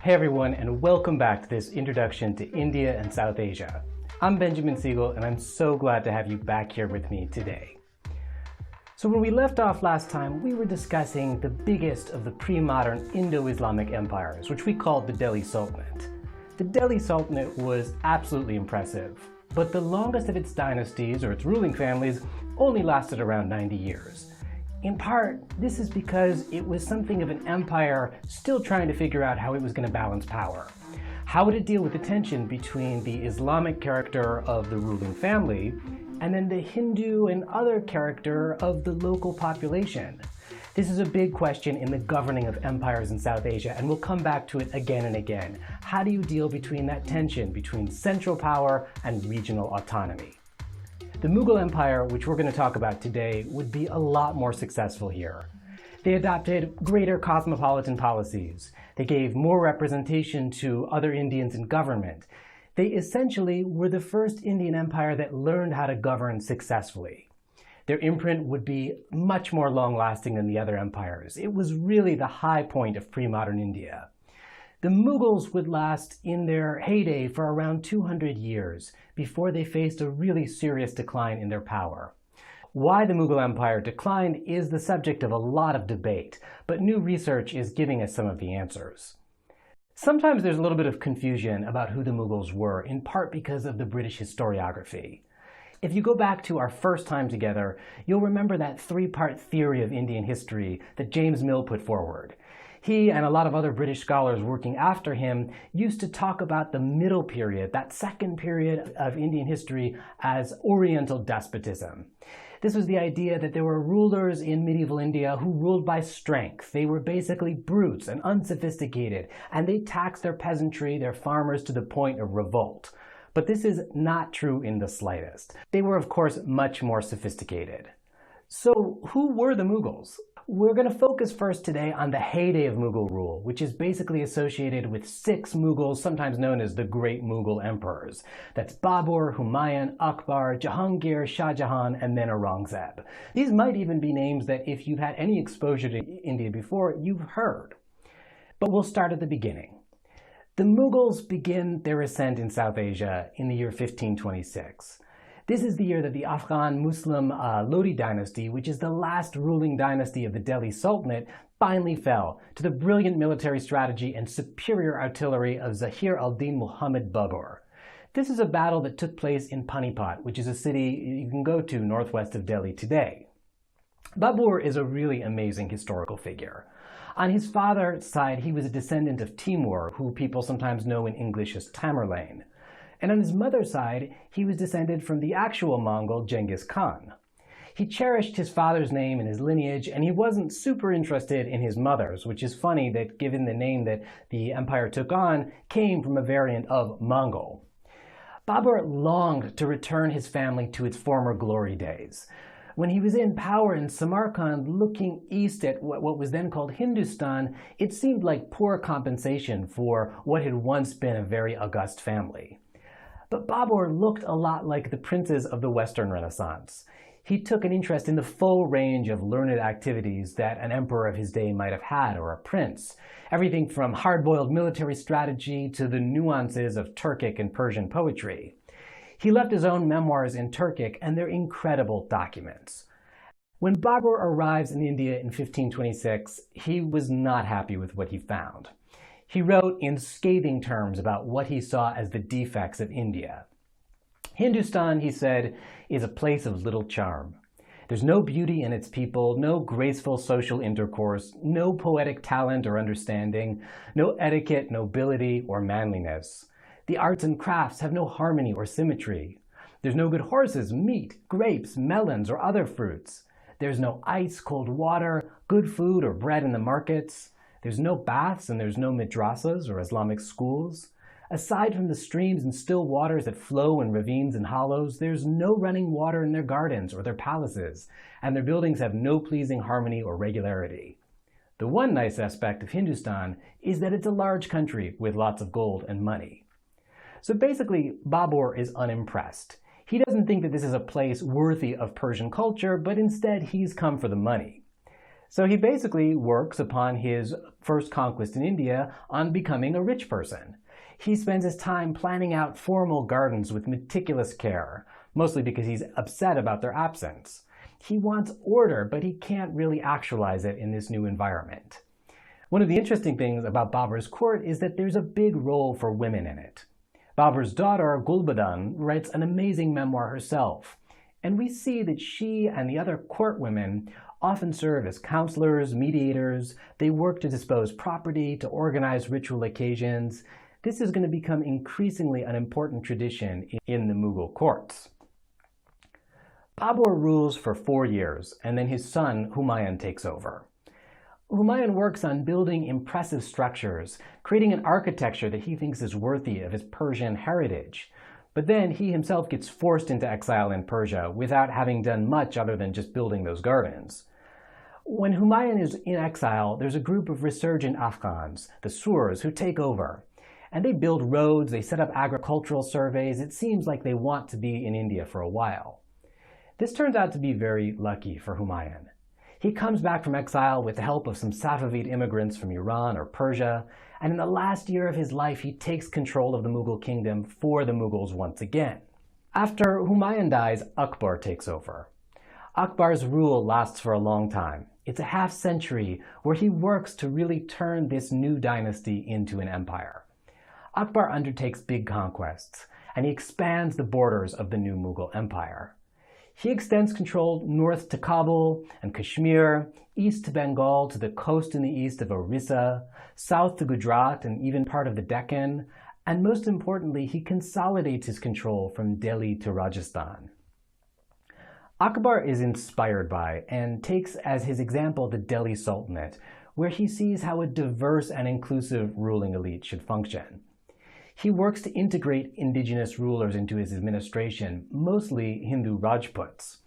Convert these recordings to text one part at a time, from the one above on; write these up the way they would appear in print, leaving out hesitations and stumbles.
Hey everyone, and welcome back to this introduction to India and South Asia. I'm Benjamin Siegel, and I'm so glad to have you back here with me today. So when we left off last time, we were discussing the biggest of the pre-modern Indo-Islamic empires, which we called the Delhi Sultanate. The Delhi Sultanate was absolutely impressive, but the longest of its dynasties, or its ruling families, only lasted around 90 years. In part, this is because it was something of an empire still trying to figure out how it was going to balance power. How would it deal with the tension between the Islamic character of the ruling family and then the Hindu and other character of the local population? This is a big question in the governing of empires in South Asia, and we'll come back to it again and again. How do you deal between that tension between central power and regional autonomy? The Mughal Empire, which we're going to talk about today, would be a lot more successful here. They adopted greater cosmopolitan policies. They gave more representation to other Indians in government. They essentially were the first Indian empire that learned how to govern successfully. Their imprint would be much more long-lasting than the other empires. It was really the high point of pre-modern India. The Mughals would last in their heyday for around 200 years before they faced a really serious decline in their power. Why the Mughal Empire declined is the subject of a lot of debate, but new research is giving us some of the answers. Sometimes there's a little bit of confusion about who the Mughals were, in part because of the British historiography. If you go back to our first time together, you'll remember that three-part theory of Indian history that James Mill put forward. He and a lot of other British scholars working after him used to talk about the middle period, that second period of Indian history, as Oriental Despotism. This was the idea that there were rulers in medieval India who ruled by strength. They were basically brutes and unsophisticated, and they taxed their peasantry, their farmers, to the point of revolt. But this is not true in the slightest. They were, of course, much more sophisticated. So who were the Mughals? We're going to focus first today on the heyday of Mughal rule, which is basically associated with 6 Mughals, sometimes known as the Great Mughal Emperors. That's Babur, Humayun, Akbar, Jahangir, Shah Jahan, and then Aurangzeb. These might even be names that if you've had any exposure to India before, you've heard. But we'll start at the beginning. The Mughals begin their ascent in South Asia in the year 1526. This is the year that the Afghan Muslim Lodi dynasty, which is the last ruling dynasty of the Delhi Sultanate, finally fell to the brilliant military strategy and superior artillery of Zahir al-Din Muhammad Babur. This is a battle that took place in Panipat, which is a city you can go to northwest of Delhi today. Babur is a really amazing historical figure. On his father's side, he was a descendant of Timur, who people sometimes know in English as Tamerlane. And on his mother's side, he was descended from the actual Mongol Genghis Khan. He cherished his father's name and his lineage, and he wasn't super interested in his mother's, which is funny that given the name that the empire took on came from a variant of Mongol. Babur longed to return his family to its former glory days. When he was in power in Samarkand, looking east at what was then called Hindustan, it seemed like poor compensation for what had once been a very august family. But Babur looked a lot like the princes of the Western Renaissance. He took an interest in the full range of learned activities that an emperor of his day might have had, or a prince. Everything from hard-boiled military strategy to the nuances of Turkic and Persian poetry. He left his own memoirs in Turkic, and they're incredible documents. When Babur arrives in India in 1526, he was not happy with what he found. He wrote in scathing terms about what he saw as the defects of India. Hindustan, he said, is a place of little charm. There's no beauty in its people, no graceful social intercourse, no poetic talent or understanding, no etiquette, nobility, or manliness. The arts and crafts have no harmony or symmetry. There's no good horses, meat, grapes, melons, or other fruits. There's no ice, cold water, good food, or bread in the markets. There's no baths and there's no madrasas or Islamic schools. Aside from the streams and still waters that flow in ravines and hollows, there's no running water in their gardens or their palaces, and their buildings have no pleasing harmony or regularity. The one nice aspect of Hindustan is that it's a large country with lots of gold and money. So basically, Babur is unimpressed. He doesn't think that this is a place worthy of Persian culture, but instead he's come for the money. So he basically works upon his first conquest in India on becoming a rich person. He spends his time planning out formal gardens with meticulous care, mostly because he's upset about their absence. He wants order, but he can't really actualize it in this new environment. One of the interesting things about Babur's court is that there's a big role for women in it. Babur's daughter, Gulbadan, writes an amazing memoir herself, and we see that she and the other court women often serve as counselors, mediators. They work to dispose property, to organize ritual occasions. This is going to become increasingly an important tradition in the Mughal courts. Babur rules for 4 years, and then his son Humayun takes over. Humayun works on building impressive structures, creating an architecture that he thinks is worthy of his Persian heritage. But then he himself gets forced into exile in Persia without having done much other than just building those gardens. When Humayun is in exile, there's a group of resurgent Afghans, the Surs, who take over. And they build roads, they set up agricultural surveys. It seems like they want to be in India for a while. This turns out to be very lucky for Humayun. He comes back from exile with the help of some Safavid immigrants from Iran or Persia, and in the last year of his life, he takes control of the Mughal kingdom for the Mughals once again. After Humayun dies, Akbar takes over. Akbar's rule lasts for a long time. It's a half-century where he works to really turn this new dynasty into an empire. Akbar undertakes big conquests, and he expands the borders of the new Mughal Empire. He extends control north to Kabul and Kashmir, east to Bengal to the coast in the east of Orissa, south to Gujarat and even part of the Deccan, and most importantly, he consolidates his control from Delhi to Rajasthan. Akbar is inspired by and takes as his example the Delhi Sultanate, where he sees how a diverse and inclusive ruling elite should function. He works to integrate indigenous rulers into his administration, mostly Hindu Rajputs.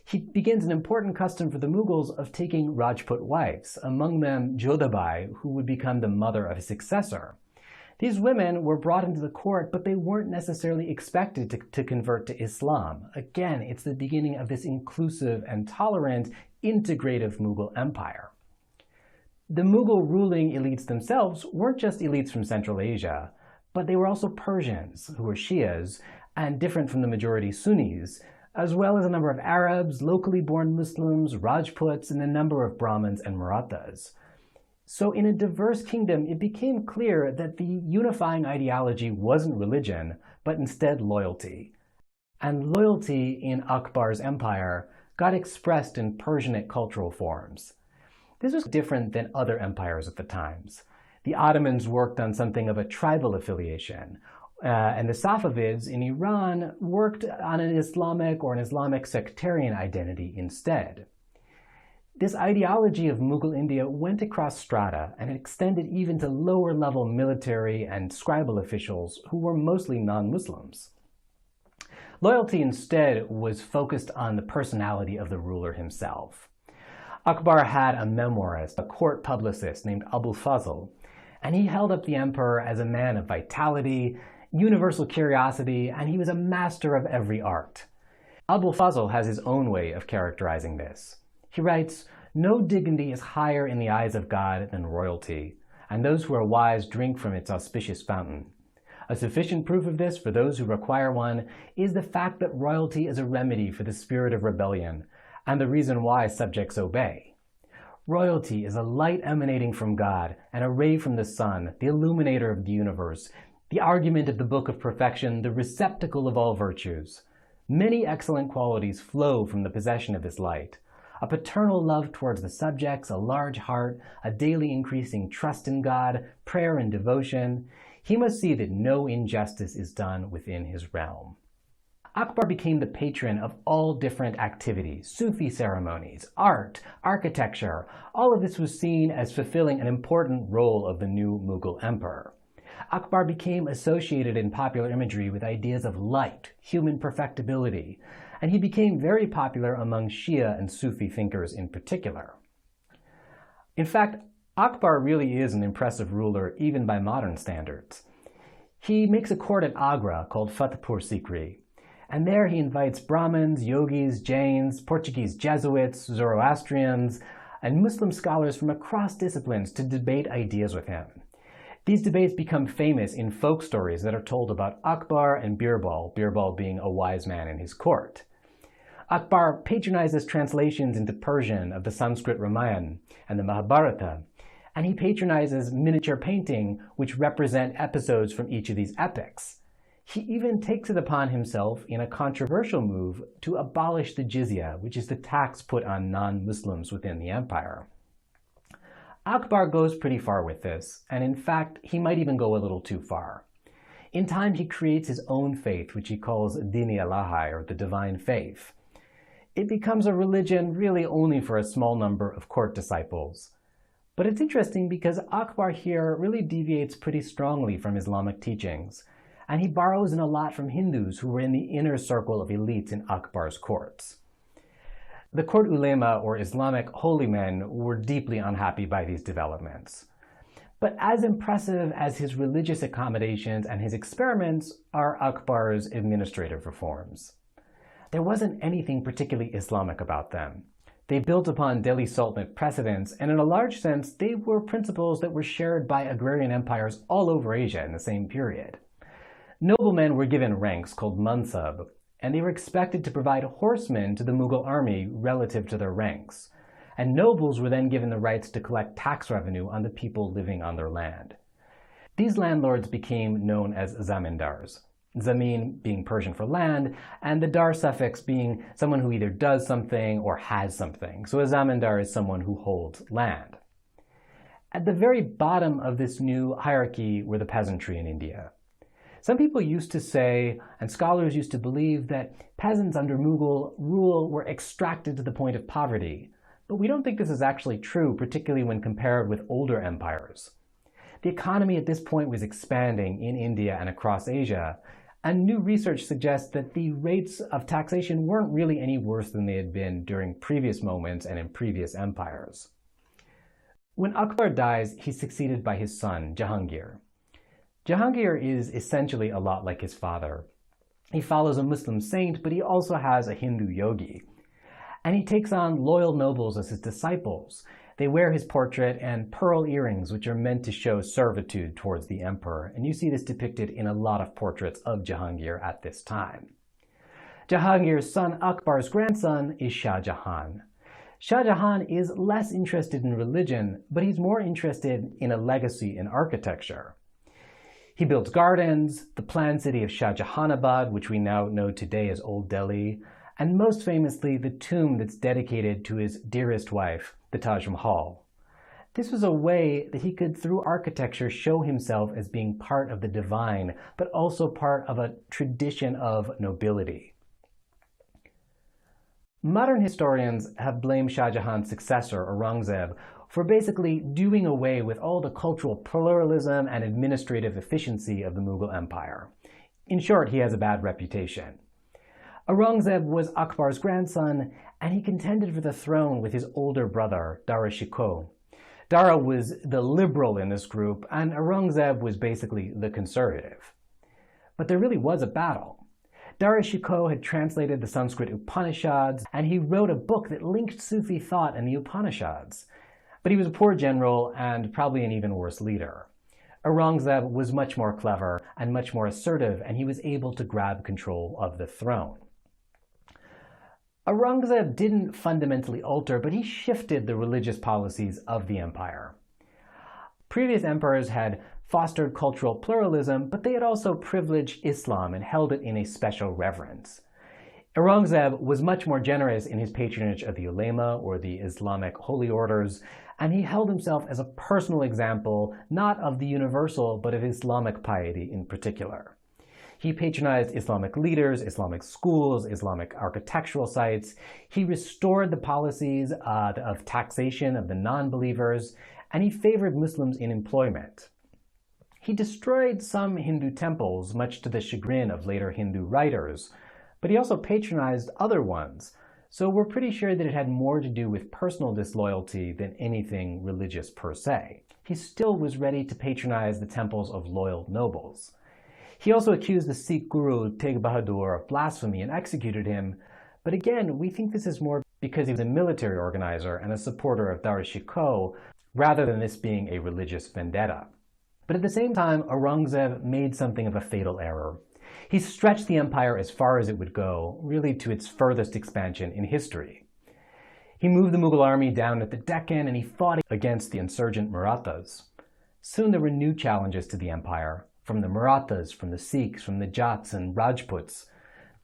He begins an important custom for the Mughals of taking Rajput wives, among them Jodhabai, who would become the mother of his successor. These women were brought into the court, but they weren't necessarily expected to convert to Islam. Again, it's the beginning of this inclusive and tolerant, integrative Mughal empire. The Mughal ruling elites themselves weren't just elites from Central Asia, but they were also Persians, who were Shias, and different from the majority Sunnis, as well as a number of Arabs, locally born Muslims, Rajputs, and a number of Brahmins and Marathas. So in a diverse kingdom, it became clear that the unifying ideology wasn't religion, but instead loyalty. And loyalty in Akbar's empire got expressed in Persianate cultural forms. This was different than other empires of the times. The Ottomans worked on something of a tribal affiliation, and the Safavids in Iran worked on an Islamic sectarian identity instead. This ideology of Mughal India went across strata and extended even to lower-level military and scribal officials who were mostly non-Muslims. Loyalty instead was focused on the personality of the ruler himself. Akbar had a memoirist, a court publicist named Abul Fazl, and he held up the emperor as a man of vitality, universal curiosity, and he was a master of every art. Abul Fazl has his own way of characterizing this. He writes, "No dignity is higher in the eyes of God than royalty, and those who are wise drink from its auspicious fountain. A sufficient proof of this for those who require one is the fact that royalty is a remedy for the spirit of rebellion, and the reason why subjects obey. Royalty is a light emanating from God and a ray from the sun, the illuminator of the universe, the argument of the book of perfection, the receptacle of all virtues. Many excellent qualities flow from the possession of this light. A paternal love towards the subjects, a large heart, a daily increasing trust in God, prayer and devotion. He must see that no injustice is done within his realm." Akbar became the patron of all different activities, Sufi ceremonies, art, architecture. All of this was seen as fulfilling an important role of the new Mughal emperor. Akbar became associated in popular imagery with ideas of light, human perfectibility, and he became very popular among Shia and Sufi thinkers in particular. In fact, Akbar really is an impressive ruler even by modern standards. He makes a court at Agra called Fatehpur Sikri, and there he invites Brahmins, yogis, Jains, Portuguese Jesuits, Zoroastrians, and Muslim scholars from across disciplines to debate ideas with him. These debates become famous in folk stories that are told about Akbar and Birbal, Birbal being a wise man in his court. Akbar patronizes translations into Persian of the Sanskrit Ramayana and the Mahabharata, and he patronizes miniature painting which represent episodes from each of these epics. He even takes it upon himself in a controversial move to abolish the jizya, which is the tax put on non-Muslims within the empire. Akbar goes pretty far with this, and in fact, he might even go a little too far. In time, he creates his own faith, which he calls Din-i-Ilahi, or the divine faith. It becomes a religion really only for a small number of court disciples. But it's interesting because Akbar here really deviates pretty strongly from Islamic teachings, and he borrows in a lot from Hindus who were in the inner circle of elites in Akbar's courts. The court ulema, or Islamic holy men, were deeply unhappy by these developments. But as impressive as his religious accommodations and his experiments are Akbar's administrative reforms. There wasn't anything particularly Islamic about them. They built upon Delhi Sultanate precedents, and in a large sense, they were principles that were shared by agrarian empires all over Asia in the same period. Noblemen were given ranks called mansab, and they were expected to provide horsemen to the Mughal army relative to their ranks. And nobles were then given the rights to collect tax revenue on the people living on their land. These landlords became known as Zamindars. Zamin being Persian for land, and the dar suffix being someone who either does something or has something. So a zamindar is someone who holds land. At the very bottom of this new hierarchy were the peasantry in India. Some people used to say, and scholars used to believe, that peasants under Mughal rule were extracted to the point of poverty. But we don't think this is actually true, particularly when compared with older empires. The economy at this point was expanding in India and across Asia, and new research suggests that the rates of taxation weren't really any worse than they had been during previous moments and in previous empires. When Akbar dies, he's succeeded by his son, Jahangir. Jahangir is essentially a lot like his father. He follows a Muslim saint, but he also has a Hindu yogi. And he takes on loyal nobles as his disciples. They wear his portrait and pearl earrings, which are meant to show servitude towards the emperor. And you see this depicted in a lot of portraits of Jahangir at this time. Jahangir's son, Akbar's grandson, is Shah Jahan. Shah Jahan is less interested in religion, but he's more interested in a legacy in architecture. He builds gardens, the planned city of Shah Jahanabad, which we now know today as Old Delhi, and most famously, the tomb that's dedicated to his dearest wife, the Taj Mahal. This was a way that he could, through architecture, show himself as being part of the divine, but also part of a tradition of nobility. Modern historians have blamed Shah Jahan's successor, Aurangzeb, for basically doing away with all the cultural pluralism and administrative efficiency of the Mughal Empire. In short, he has a bad reputation. Aurangzeb was Akbar's grandson, and he contended for the throne with his older brother, Dara Shikoh. Dara was the liberal in this group, and Aurangzeb was basically the conservative. But there really was a battle. Dara Shikoh had translated the Sanskrit Upanishads, and he wrote a book that linked Sufi thought and the Upanishads. But he was a poor general and probably an even worse leader. Aurangzeb was much more clever and much more assertive, and he was able to grab control of the throne. Aurangzeb didn't fundamentally alter, but he shifted the religious policies of the empire. Previous emperors had fostered cultural pluralism, but they had also privileged Islam and held it in a special reverence. Aurangzeb was much more generous in his patronage of the ulema, or the Islamic holy orders, and he held himself as a personal example, not of the universal, but of Islamic piety in particular. He patronized Islamic leaders, Islamic schools, Islamic architectural sites. He restored the policies of taxation of the non-believers, and he favored Muslims in employment. He destroyed some Hindu temples, much to the chagrin of later Hindu writers, but he also patronized other ones, so we're pretty sure that it had more to do with personal disloyalty than anything religious per se. He still was ready to patronize the temples of loyal nobles. He also accused the Sikh guru Tegh Bahadur of blasphemy and executed him, but again, we think this is more because he was a military organizer and a supporter of Shikoh, rather than this being a religious vendetta. But at the same time, Aurangzeb made something of a fatal error. He stretched the empire as far as it would go, really to its furthest expansion in history. He moved the Mughal army down at the Deccan and he fought against the insurgent Marathas. Soon there were new challenges to the empire, from the Marathas, from the Sikhs, from the Jats and Rajputs.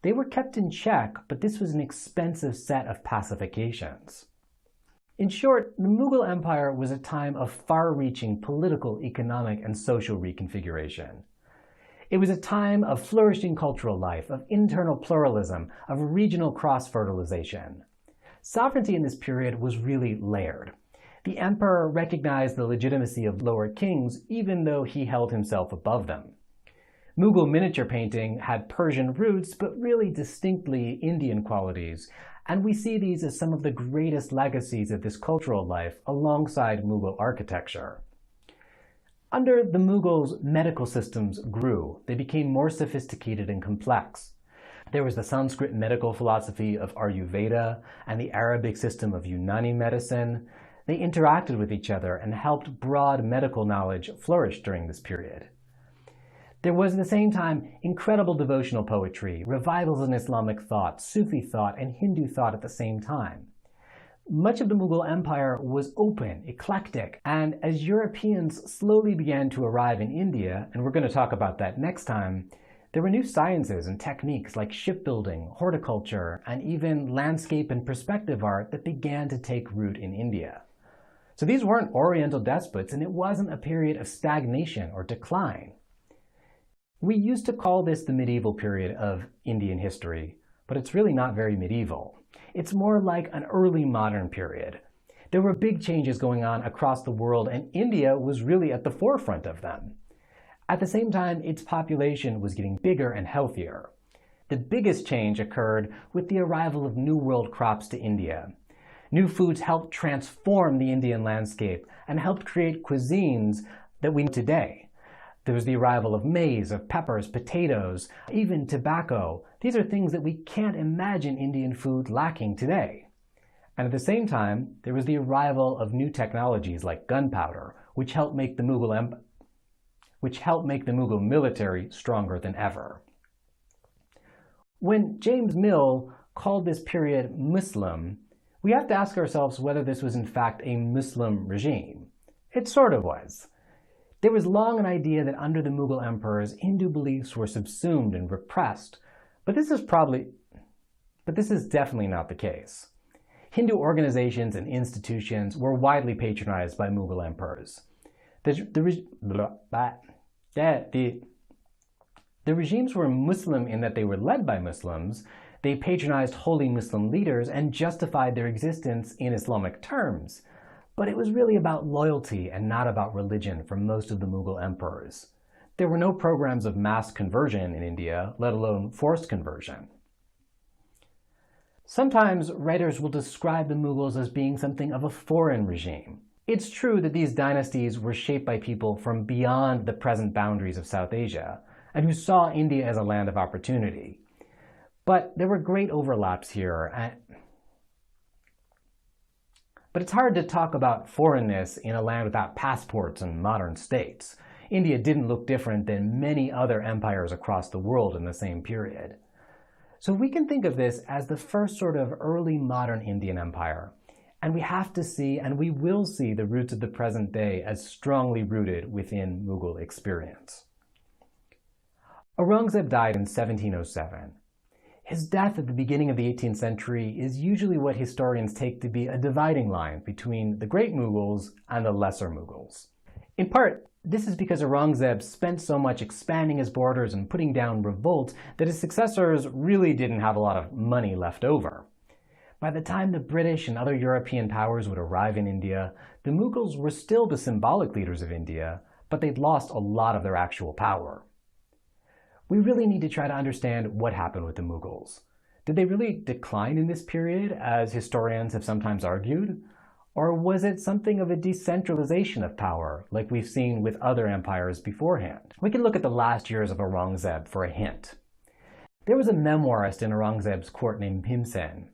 They were kept in check, but this was an expensive set of pacifications. In short, the Mughal Empire was a time of far-reaching political, economic, and social reconfiguration. It was a time of flourishing cultural life, of internal pluralism, of regional cross-fertilization. Sovereignty in this period was really layered. The emperor recognized the legitimacy of lower kings, even though he held himself above them. Mughal miniature painting had Persian roots, but really distinctly Indian qualities, and we see these as some of the greatest legacies of this cultural life alongside Mughal architecture. Under the Mughals, medical systems grew. They became more sophisticated and complex. There was the Sanskrit medical philosophy of Ayurveda and the Arabic system of Unani medicine. They interacted with each other and helped broad medical knowledge flourish during this period. There was at the same time incredible devotional poetry, revivals in Islamic thought, Sufi thought, and Hindu thought at the same time. Much of the Mughal Empire was open, eclectic, and as Europeans slowly began to arrive in India, and we're going to talk about that next time, there were new sciences and techniques like shipbuilding, horticulture, and even landscape and perspective art that began to take root in India. So these weren't Oriental despots, and it wasn't a period of stagnation or decline. We used to call this the medieval period of Indian history, but it's really not very medieval. It's more like an early modern period. There were big changes going on across the world, and India was really at the forefront of them. At the same time, its population was getting bigger and healthier. The biggest change occurred with the arrival of New World crops to India. New foods helped transform the Indian landscape and helped create cuisines that we know today. There was the arrival of maize, of peppers, potatoes, even tobacco. These are things that we can't imagine Indian food lacking today. And at the same time, there was the arrival of new technologies like gunpowder, which helped make the Mughal military stronger than ever. When James Mill called this period Muslim, we have to ask ourselves whether this was in fact a Muslim regime. It sort of was. There was long an idea that under the Mughal emperors, Hindu beliefs were subsumed and repressed, but this is definitely not the case. Hindu organizations and institutions were widely patronized by Mughal emperors. The regimes were Muslim in that they were led by Muslims, they patronized holy Muslim leaders and justified their existence in Islamic terms. But it was really about loyalty and not about religion for most of the Mughal emperors. There were no programs of mass conversion in India, let alone forced conversion. Sometimes writers will describe the Mughals as being something of a foreign regime. It's true that these dynasties were shaped by people from beyond the present boundaries of South Asia, and who saw India as a land of opportunity. But there were great overlaps here, but it's hard to talk about foreignness in a land without passports and modern states. India didn't look different than many other empires across the world in the same period. So we can think of this as the first sort of early modern Indian empire. And we have to see, and we will see, the roots of the present day as strongly rooted within Mughal experience. Aurangzeb died in 1707. His death at the beginning of the 18th century is usually what historians take to be a dividing line between the great Mughals and the lesser Mughals. In part, this is because Aurangzeb spent so much expanding his borders and putting down revolts that his successors really didn't have a lot of money left over. By the time the British and other European powers would arrive in India, the Mughals were still the symbolic leaders of India, but they'd lost a lot of their actual power. We really need to try to understand what happened with the Mughals. Did they really decline in this period, as historians have sometimes argued? Or was it something of a decentralization of power, like we've seen with other empires beforehand? We can look at the last years of Aurangzeb for a hint. There was a memoirist in Aurangzeb's court named Bhimsen.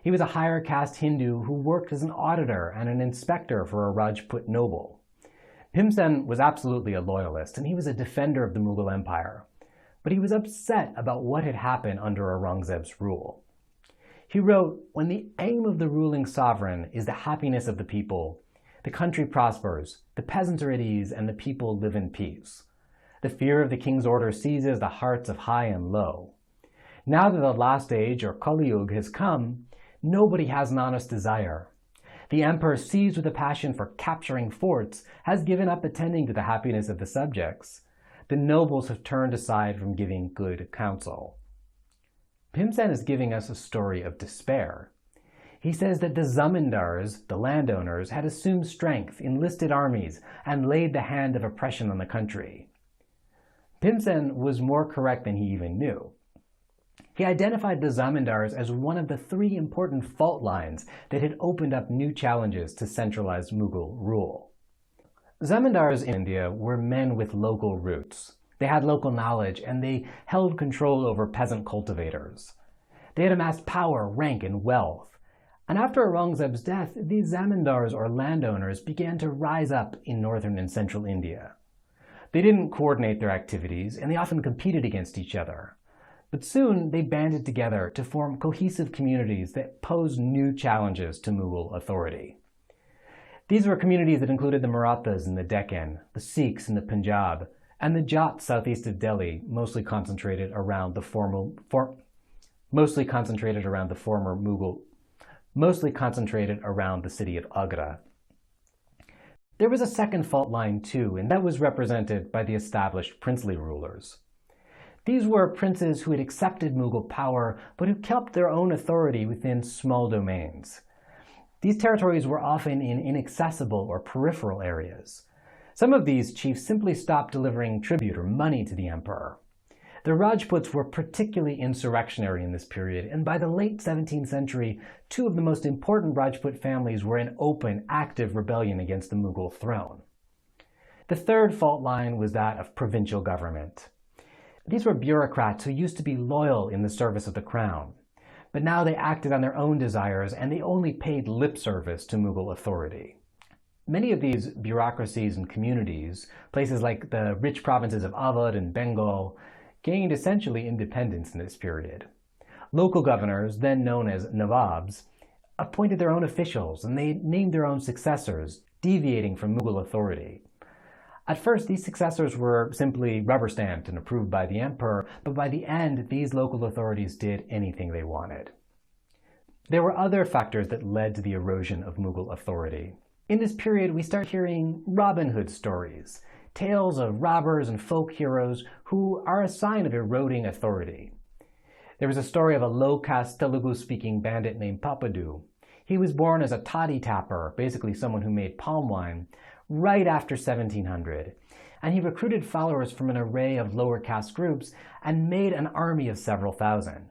He He was a higher caste Hindu who worked as an auditor and an inspector for a Rajput noble. Bhimsen was absolutely a loyalist, and he was a defender of the Mughal Empire. But he was upset about what had happened under Aurangzeb's rule. He wrote, "When the aim of the ruling sovereign is the happiness of the people, the country prospers, the peasants are at ease, and the people live in peace. The fear of the king's order seizes the hearts of high and low. Now that the last age, or Kali Yuga, has come, nobody has an honest desire. The emperor, seized with a passion for capturing forts, has given up attending to the happiness of the subjects. The nobles have turned aside from giving good counsel." Bhimsen is giving us a story of despair. He says that the Zamindars, the landowners, had assumed strength, enlisted armies, and laid the hand of oppression on the country. Bhimsen was more correct than he even knew. He identified the Zamindars as one of the 3 important fault lines that had opened up new challenges to centralized Mughal rule. Zamindars in India were men with local roots. They had local knowledge, and they held control over peasant cultivators. They had amassed power, rank, and wealth. And after Aurangzeb's death, these Zamindars, or landowners, began to rise up in northern and central India. They didn't coordinate their activities, and they often competed against each other. But soon they banded together to form cohesive communities that posed new challenges to Mughal authority. These were communities that included the Marathas in the Deccan, the Sikhs in the Punjab, and the Jats southeast of Delhi, mostly concentrated around the former city of Agra. There was a second fault line too, and that was represented by the established princely rulers. These were princes who had accepted Mughal power, but who kept their own authority within small domains. These territories were often in inaccessible or peripheral areas. Some of these chiefs simply stopped delivering tribute or money to the emperor. The Rajputs were particularly insurrectionary in this period, and by the late 17th century, 2 of the most important Rajput families were in open, active rebellion against the Mughal throne. The third fault line was that of provincial government. These were bureaucrats who used to be loyal in the service of the crown, but now they acted on their own desires, and they only paid lip service to Mughal authority. Many of these bureaucracies and communities, places like the rich provinces of Awadh and Bengal, gained essentially independence in this period. Local governors, then known as Nawabs, appointed their own officials, and they named their own successors, deviating from Mughal authority. At first, these successors were simply rubber-stamped and approved by the emperor, but by the end, these local authorities did anything they wanted. There were other factors that led to the erosion of Mughal authority. In this period, we start hearing Robin Hood stories, tales of robbers and folk heroes who are a sign of eroding authority. There was a story of a low-caste Telugu-speaking bandit named Papadu. He was born as a toddy tapper, basically someone who made palm wine, right after 1700, and he recruited followers from an array of lower caste groups and made an army of several thousand.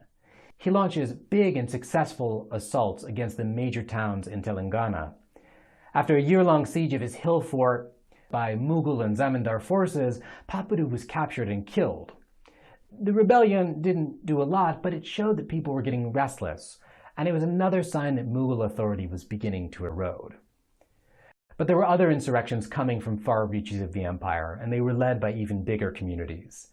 He launches big and successful assaults against the major towns in Telangana. After a year-long siege of his hill fort by Mughal and Zamindar forces, Papadu was captured and killed. The rebellion didn't do a lot, but it showed that people were getting restless, and it was another sign that Mughal authority was beginning to erode. But there were other insurrections coming from far reaches of the empire, and they were led by even bigger communities.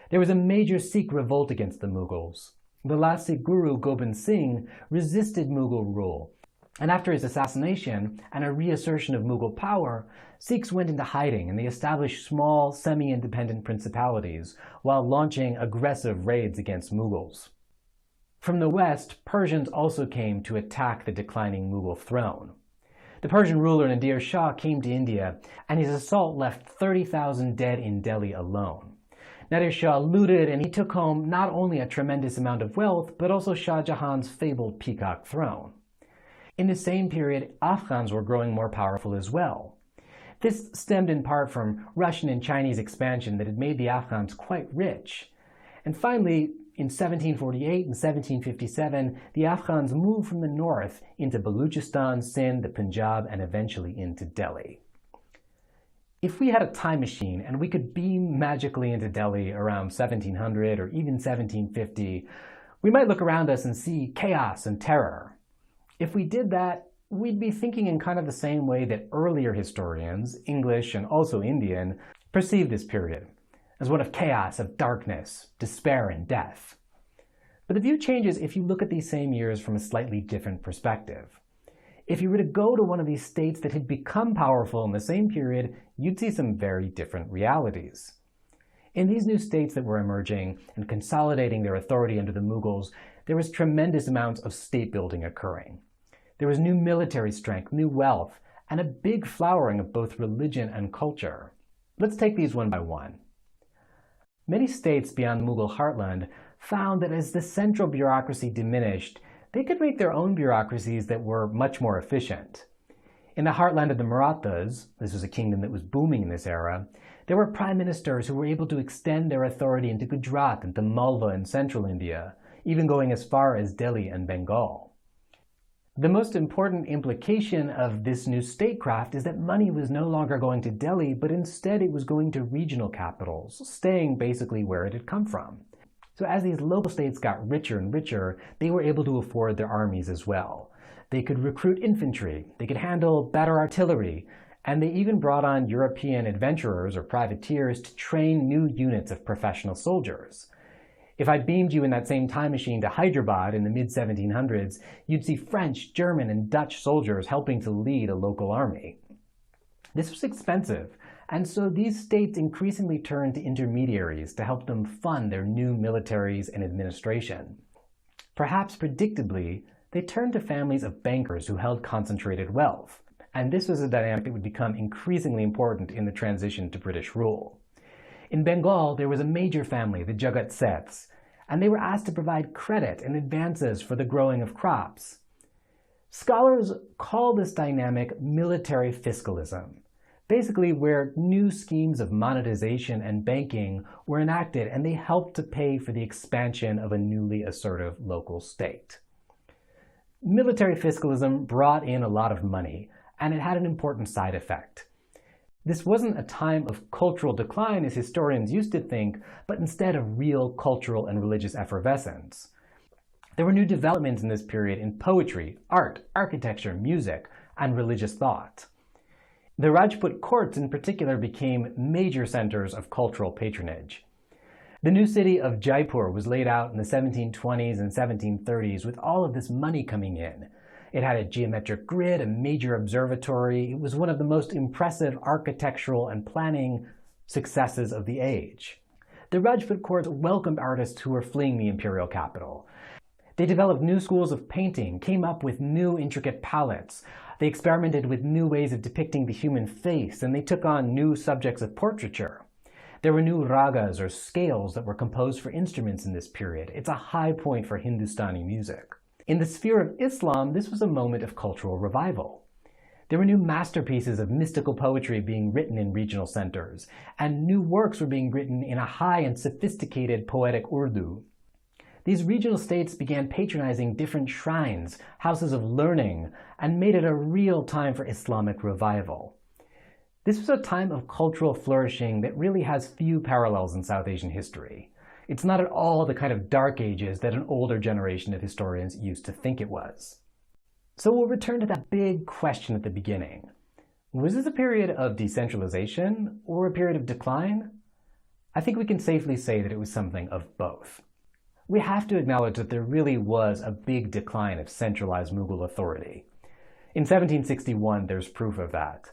There was a major Sikh revolt against the Mughals. The last Sikh guru, Gobind Singh, resisted Mughal rule, and after his assassination and a reassertion of Mughal power, Sikhs went into hiding and they established small, semi-independent principalities while launching aggressive raids against Mughals. From the west, Persians also came to attack the declining Mughal throne. The Persian ruler Nadir Shah came to India, and his assault left 30,000 dead in Delhi alone. Nadir Shah looted, and he took home not only a tremendous amount of wealth, but also Shah Jahan's fabled peacock throne. In the same period, Afghans were growing more powerful as well. This stemmed in part from Russian and Chinese expansion that had made the Afghans quite rich. And finally, in 1748 and 1757, the Afghans moved from the north into Baluchistan, Sindh, the Punjab, and eventually into Delhi. If we had a time machine and we could beam magically into Delhi around 1700 or even 1750, we might look around us and see chaos and terror. If we did that, we'd be thinking in kind of the same way that earlier historians, English and also Indian, perceived this period, as one of chaos, of darkness, despair, and death. But the view changes if you look at these same years from a slightly different perspective. If you were to go to one of these states that had become powerful in the same period, you'd see some very different realities. In these new states that were emerging and consolidating their authority under the Mughals, there was tremendous amounts of state building occurring. There was new military strength, new wealth, and a big flowering of both religion and culture. Let's take these one by one. Many states beyond Mughal heartland found that as the central bureaucracy diminished, they could make their own bureaucracies that were much more efficient. In the heartland of the Marathas, this was a kingdom that was booming in this era, there were prime ministers who were able to extend their authority into Gujarat and to Malwa in central India, even going as far as Delhi and Bengal. The most important implication of this new statecraft is that money was no longer going to Delhi, but instead it was going to regional capitals, staying basically where it had come from. So as these local states got richer and richer, they were able to afford their armies as well. They could recruit infantry, they could handle better artillery, and they even brought on European adventurers or privateers to train new units of professional soldiers. If I beamed you in that same time machine to Hyderabad in the mid-1700s, you'd see French, German, and Dutch soldiers helping to lead a local army. This was expensive, and so these states increasingly turned to intermediaries to help them fund their new militaries and administration. Perhaps predictably, they turned to families of bankers who held concentrated wealth, and this was a dynamic that would become increasingly important in the transition to British rule. In Bengal, there was a major family, the Jagat Seths, and they were asked to provide credit and advances for the growing of crops. Scholars call this dynamic military fiscalism, basically where new schemes of monetization and banking were enacted and they helped to pay for the expansion of a newly assertive local state. Military fiscalism brought in a lot of money, and it had an important side effect. This wasn't a time of cultural decline as historians used to think, but instead of real cultural and religious effervescence. There were new developments in this period in poetry, art, architecture, music, and religious thought. The Rajput courts in particular became major centers of cultural patronage. The new city of Jaipur was laid out in the 1720s and 1730s with all of this money coming in. It had a geometric grid, a major observatory. It was one of the most impressive architectural and planning successes of the age. The Rajput courts welcomed artists who were fleeing the imperial capital. They developed new schools of painting, came up with new intricate palettes. They experimented with new ways of depicting the human face, and they took on new subjects of portraiture. There were new ragas or scales that were composed for instruments in this period. It's a high point for Hindustani music. In the sphere of Islam, this was a moment of cultural revival. There were new masterpieces of mystical poetry being written in regional centers, and new works were being written in a high and sophisticated poetic Urdu. These regional states began patronizing different shrines, houses of learning, and made it a real time for Islamic revival. This was a time of cultural flourishing that really has few parallels in South Asian history. It's not at all the kind of dark ages that an older generation of historians used to think it was. So we'll return to that big question at the beginning. Was this a period of decentralization or a period of decline? I think we can safely say that it was something of both. We have to acknowledge that there really was a big decline of centralized Mughal authority. In 1761, there's proof of that.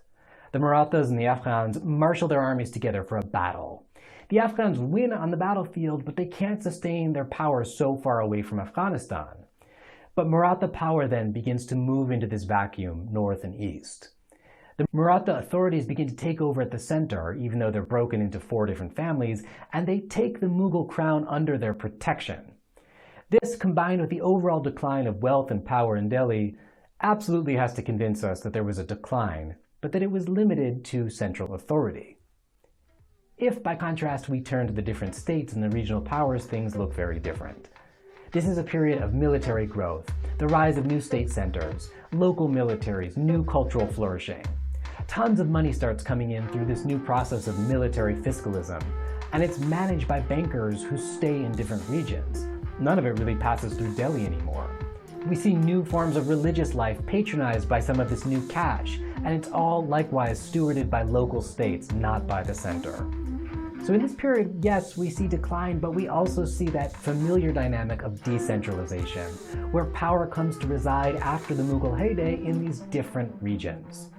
The Marathas and the Afghans marshal their armies together for a battle. The Afghans win on the battlefield, but they can't sustain their power so far away from Afghanistan. But Maratha power then begins to move into this vacuum north and east. The Maratha authorities begin to take over at the center, even though they're broken into 4 different families, and they take the Mughal crown under their protection. This, combined with the overall decline of wealth and power in Delhi, absolutely has to convince us that there was a decline, but that it was limited to central authority. If, by contrast, we turn to the different states and the regional powers, things look very different. This is a period of military growth, the rise of new state centers, local militaries, new cultural flourishing. Tons of money starts coming in through this new process of military fiscalism, and it's managed by bankers who stay in different regions. None of it really passes through Delhi anymore. We see new forms of religious life patronized by some of this new cash, and it's all likewise stewarded by local states, not by the center. So in this period, yes, we see decline, but we also see that familiar dynamic of decentralization, where power comes to reside after the Mughal heyday in these different regions.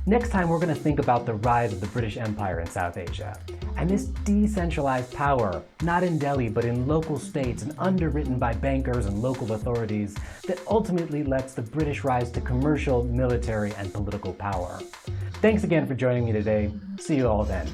Next time, we're going to think about the rise of the British Empire in South Asia. And this decentralized power, not in Delhi, but in local states and underwritten by bankers and local authorities, that ultimately lets the British rise to commercial, military, and political power. Thanks again for joining me today. See you all then.